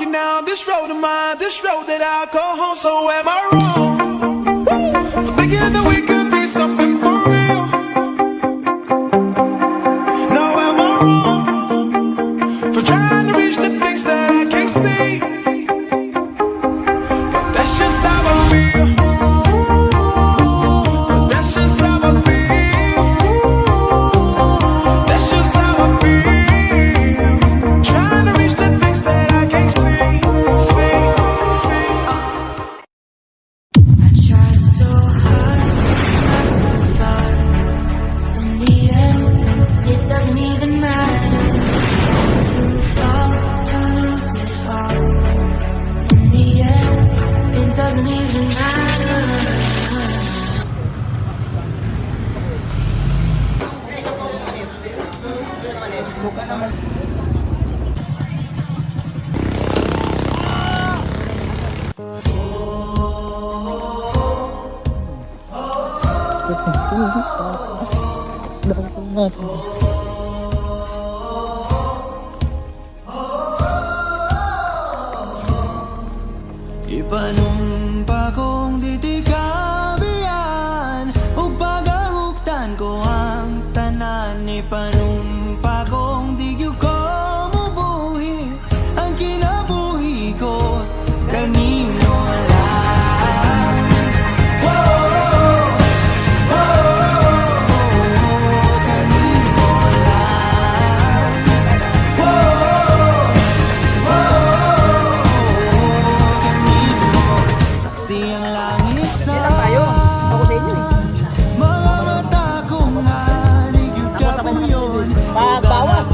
walking down this road of mine, this road that I call home. So am I wrong? Thinking that we could be something for real. No, am I wrong for trying to reach the things that I can't see? But that's just how I feel. But that's just how I feel. That's just how I feel. Trying to reach the things that I can't see. I tried so hard, not so far. In the end, it doesn't even matter. To fall, to lose it all. In the end, it doesn't even matter. Ipanumpa kong titikabian o pagahuktan ko ang tanan. Ipanumpa kong digyo ko mubuhi ang kinabuhi ko kanino lang. Kanino lang. Saksi ang langit sa mga mata kong hanigid ka po yun. Bawas.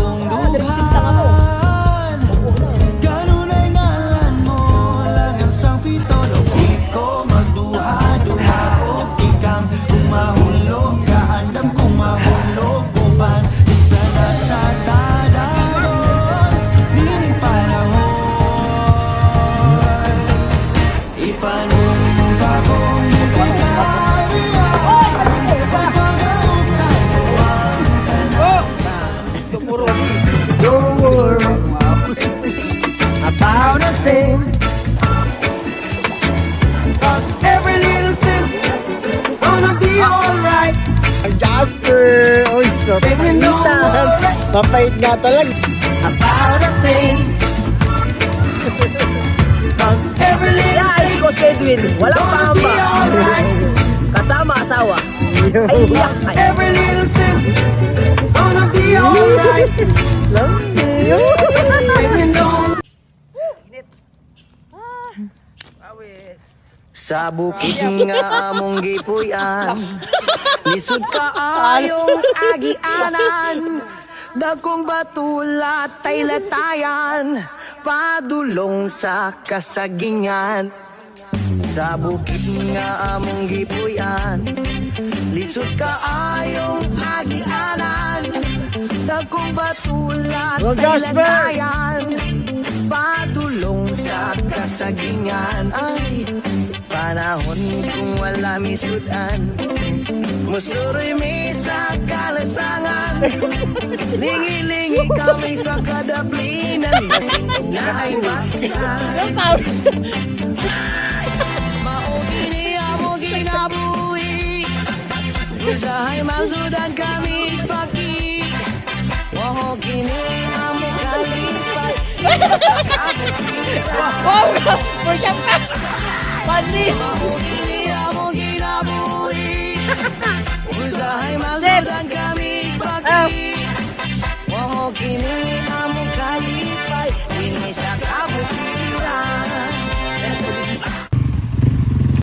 Ganun ay ngalan mo lang ang sangpito. Di ko magduha-duha o ikang kung mahulog ka. Andam kung mahulog uban. Isa na sa tadayon nining panahon. Ipanumpa kong Don't worry about a thing, 'cause every little thing gonna be alright. Ang Jasper! Uy, mapait nga talaga. About a thing, 'cause every little thing Coach Edwin, walang gonna be alright. Kasama asawa. Ay, iyak ay. Every little thing gonna be alright. And you know. Sa bukid nga among gipuy-an, lisod ka ayong agianan, dagkong batulat tay latayan, padulong sa kasagingan. Sa bukid nga among gipuy-an, lisod ka ayong agianan, dagkong batulat tay latayan, padulong sa kasagingan. Ay, panahon kung wala misudan, musuroy may sa kalasangan. Lingi-lingi kami sa kadaplinan, nasing na ay baksan. Maugini amo ginabuhi, usahay masudan kami pagi. Waho kini amo kalipat, sa Maugini amo ginabuhi, usahay masudan